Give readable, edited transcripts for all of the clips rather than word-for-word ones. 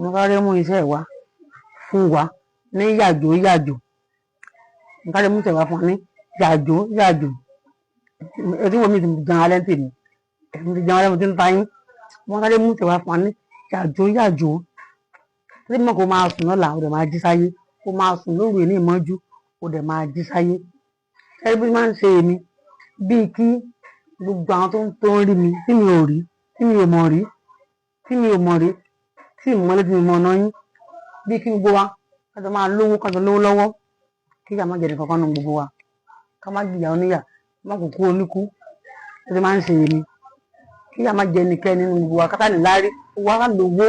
mo sáré mú iṣẹ́ wa fún wa ní yàjò yàjò, mo sáré mú iṣẹ́ wa fún wa ní yàjò yàjò. Etí wo mi ti jẹun alẹ́ tèmi, mo ti jẹun alẹ́ mo ti ń ta yín, mo sáré mú iṣẹ́ wa fún wa ní yàjò yàjò. Tí mo kò máa sùn lọ́la, ó dẹ̀ máa jí sáyé, kó máa sùn lóru ní ìmọ́jú, ó dẹ̀ máa jí sáyé. Ẹni bí máa ń ṣe èmi bíi kí gbogbo àwọn tó ń rí mi tí mi ò rí, tí mi ò mọ̀ rí, tí ìmọ̀lẹ́ tí mi mọ̀ náà yín, bíi kí gbogbo wa kájọ máa lówó lọ́wọ́, kí ìyà má jẹ nìkan kan nínú gbogbo wa, ká má jìyà oníyà, má kò kú oníkú. Ẹni máa ń ṣe èmi kí ìyà má jẹ ẹnikẹ́ni nínú gbogbo wa, kátà ní láárí wá lówó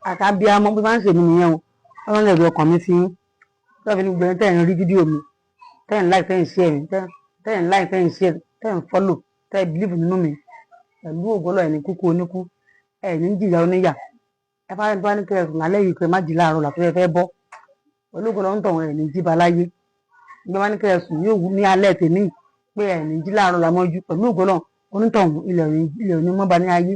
àti abiyamọ bí máa ń ṣe èmi nìyẹn o. Ọlọ́run lè rí ọkàn mi sí yín. Lọ́ọ̀fin ní gbogbo ẹni tẹ́ẹ̀ ń rí fídíò mi, tẹ́ẹ̀ ń like, tẹ́ẹ̀ ń share mi, tẹ́ẹ̀ ń like, tẹ́ẹ̀ ń share, tẹ́ẹ̀ ń follow, tẹ́ẹ̀ believe nínú mi. Pẹ̀lú ògbólọ̀ ẹni kúkú oníkú, ẹni ń jìyà oníyà. Ẹ bá ní kí ẹ sùn lálẹ́ yìí pé má jí láàárọ̀ làtọ́ ẹ fẹ́ bọ́. Ológun ń tọ̀ wọn ẹni jí ba láyé. Bí wọ́n ní kí ẹ sùn yóò wú ní alẹ́ tèmi pé ẹni jí láàárọ̀ làmọ́jú. Pẹ̀lú ògbólọ̀ onítọ̀hún ilẹ̀ òní mọ́ba ní ayé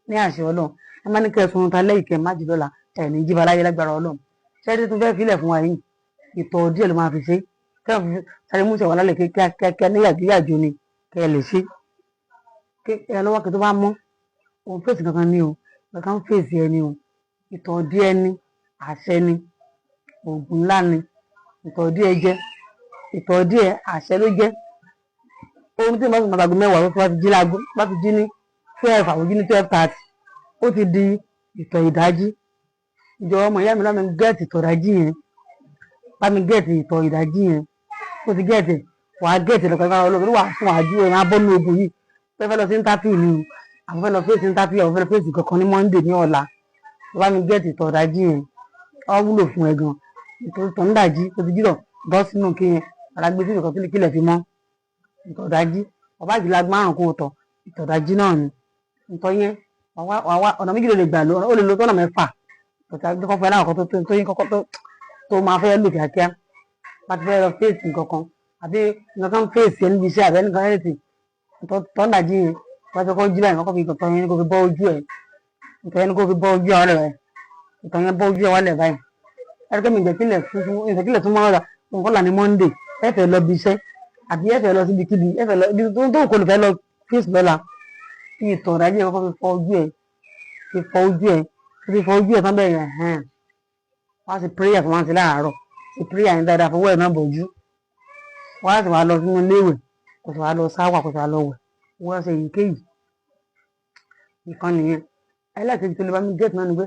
ní àṣẹ Ọlọ́run. Ẹ má ní kí ẹ sùn ta lẹ́yìn kẹ́ má jí lọ́la ẹni jí ba láyé lágbára Ọlọ́run. Ṣẹ́ẹ́dí tó fẹ́ filẹ̀ fún wa yìí, ìtọ̀ díẹ̀ ló máa fi ṣe. Kẹ́ ẹ sáré mú ìṣẹ̀wá lálẹ́ kíákíá ní yàjò ni kẹ́ ẹ lè ṣe. Ẹ lọ́wọ́ kí tó bá mọ́, òun fèsì kankan ní o, kankan fèsì ẹni o. Ìtọ̀ díẹ̀ ní àṣẹ ni, òògùn ńlá ni. Ìtọ̀ díẹ̀ jẹ́, ìtọ̀ díẹ̀ àṣẹ ló jẹ́. Ohun tí mo bá fi máa gbàgbé mẹ́wàá ló bá ti jí láago, bá ti jí ní 12 àwọn jí ní 12:30, ó ti di ìtọ̀ ìdájí. Ìjọba ọmọ ìyá mi láti gẹ́ẹ̀tì ìtọ̀ ìdájí yẹn, bá mi gẹ́ẹ̀tì ìtọ̀ ìdájí yẹn, ó ti gẹ́ẹ̀tì, wàá gẹ́ẹ̀tì lọ́kọ̀ ìfara olóògbé wà fún àjú ẹ̀ máa bọ́ ní ogun yìí. Fẹ́ lọ sí interview ni o, àwọn fẹ́ lọ fèsì interview, àwọn fẹ́ lọ fèsì kankan ní Monday ní ọ̀la. Bá mi gẹ́ẹ̀tì ìtọ̀ ìdájí yẹn, ó wúlò fún ẹ gan. Ìtọ̀ ìdájí ó ti jírọ̀ bọ́ sínú kí yẹn, alágbé sínú kan kílẹ̀ fi mọ́. Ìtọ̀ ìdájí, ọba ìjìlá márùn-ún kó tọ̀, ìtọ̀ ìdájí náà ni. Ìtọ̀ yẹn, ọ̀nà méjì ló lè gbà lọ, ó lè lo tọ́nà mẹ́fà. Ìtọ̀ kọ́kọ́ fẹ́ láwọn kan tó yín kọ́kọ́ tó máa fẹ́ lò kíákíá. Bá ti fẹ́ lọ fèsì kankan, àbí nǹkan fèsì ẹni bí iṣẹ́ àbẹ́ nǹkan ẹ̀sìn. Ìtọ̀ ìdájí yẹn, bá ti kọ́ jí báyìí kọ́kọ́ fi ìtọ̀ yẹn kó fi bọ́ ojú ẹ̀. Ìtọ̀ yẹn kó fi bọ́ ojú ẹ̀ wálẹ̀. Ìtọ̀ yẹn bọ́ ojú ẹ̀ wálẹ̀ báyìí. Ẹ̀rọ kẹ́mi ìjẹ́kílẹ̀ fún mọ́ra nǹkan là ní Monday, ẹ fẹ́ lọ bí iṣẹ́, àbí ẹ fẹ́ lọ síbi kíbi, ẹ fẹ́ lọ ibi tó kò lè fẹ́ lọ fèsì lọ́la. Fi ìtọ̀ ìdájí yẹn kọ́kọ́ fi fọ ojú ẹ̀, fi fọ ojú ẹ̀ tán bẹ́ẹ̀ yẹn. Wọ́n á ti prayer fún wọn sí láàárọ̀, ti prayer yẹn dáadáa fọwọ́ ẹ̀ náà bọ̀jú. Wọ́n á sì wá lọ sínú iléèwẹ̀, kò sì wá lọ sáwà, kò sì wá lọ wẹ̀. Wọ́n ṣe èyíkéyìí. Ìkan nìyẹn. Ẹlẹ́ẹ̀kejì tó lè bá mi gẹ́ẹ̀tì náà ni pé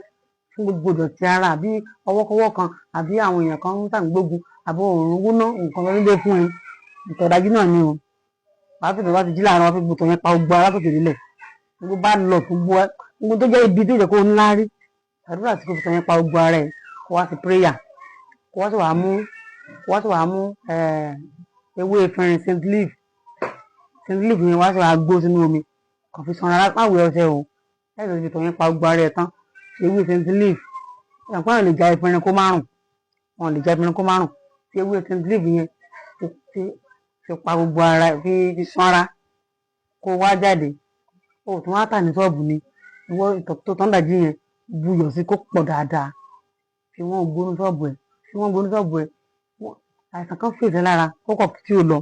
fún gbogbo ìdọ̀tí ara àbí ọwọ́kọ́wọ́ kan àbí àwọn èèyàn kan ń tàgbógun àbí òórùn wúná nǹkan lọ́dún dé fún ẹ. Ìtọ̀ ìdájí náà ni o. Wàá fi ìtọ̀ bá ti jí láàárọ̀, wàá fi gbogbo yẹn pa gbogbo ara sókè nílẹ̀. Gbogbo bá lọ gbogbo tó jẹ́ ibi tó jẹ́ kó ńlá rí. Àdúrà tí kò fi ìtọ̀ yẹn pa gbogbo ara ẹ̀, kó wá sí prayer. Kó wá sì wá mú ewé efinrin St. Leaf yẹn wá sì wá gbó sínú omi. Kàn fi sanra má wẹ̀ ọṣẹ o. Láti fi ìtọ̀ yẹn pa gbogbo ara ẹ̀ tán. Ewé St. Leaf. Ẹ̀pọ̀ àwọn lè ja efinrin kó márùn. Wọ́n lè ja efinrin kó márùn. Tí ewé St. Leaf yẹn fi pa gbogbo ara ẹ̀ fi sanra kó wá jáde. O tún wá tà ní ṣọ́ọ̀bù ni. Ìwọ ìtọ̀ tó tán ìdájí yẹn buyọ̀ sí kó pọ̀ dáadáa. Fi wọ́n gbónú ṣọ́ọ̀bù ẹ̀. Àìsàn kan fèsì lára kókò tí ó lọ.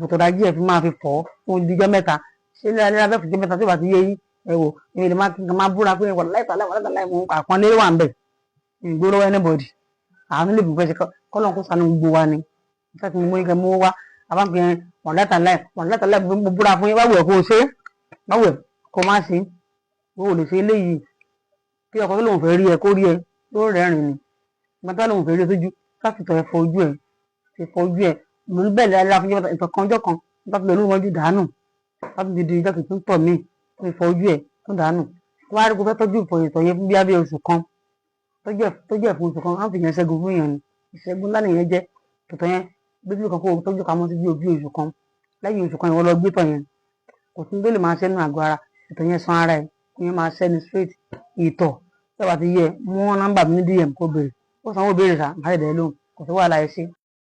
Ìtọ̀ ìdájí ẹ̀ fi máa fi fọ̀ fún ìdíjọ́ mẹ́ta. Ṣé ilé alẹ́ abẹ́ fìdí mẹ́ta tí ó bá ti yé yín? Ẹ wò, èmi lè máa búra pé wà láìpẹ́ mú àpọ́nlé wà ń bẹ̀. Ìgbó lọ́wọ́ anybody. Àwọn ilé ìbùfẹ́ ṣe kọ́lọ́n kó sanu gbogbo wa ni. Ìfẹ́ tí mo mú ike mú wá, àbáǹkẹ́ wọ̀n látàláì mo búra fún yín, báwo ẹ̀ kó o ṣe, báwo ẹ̀ kó má ṣe. O lè ṣe eléyìí. Kí ọkọ tó lóun fẹ́ rí ẹ kó rí ẹ, yóò rẹ́rìn ni. Ìgbà tó lóun fẹ́ rí ẹ sójú, káfíntọ̀ ẹ fọ ojú ẹ, ti fọ ojú ẹ. Mo ní bẹ́ẹ̀ lẹ́la fún ìtọ̀ kan ọjọ́ kan, nígbà tó lè lóun mọ́jú dànù. Láti di ìjọ́ kìí tó ń tọ̀ mí, ó fi fọ ojú ẹ tó dànù. Wọ́n á rí kó fẹ́ tọ́jú ìtọ̀ yẹn bí abẹ́ oṣù kan. Tó jẹ́ fún oṣù kan, wọ́n fi yẹn ṣẹ́gun fún yẹn ni. Ìṣẹ́gun ńlá nìyẹn jẹ́. Ìtọ̀ yẹn gbé bí kan kó tọ́jú ká mọ́ sí bí oṣù kan. Lẹ́yìn oṣù kan ìwọ lọ gbé tọ̀ yẹn. Kò sí ní tó lè máa ṣẹ́nu àgọ́ ara. Ìtọ̀ yẹn san ara ẹ̀, ìyẹn máa ṣẹ́ni straight. Ìtọ̀ tí a bá ti yẹ mú nọ́mbà mi ní DM kó béèrè. Ó sanwó béèrè sá, máa ṣẹ̀dẹ̀ lóhùn. Kò sí wàhálà ẹ ṣe.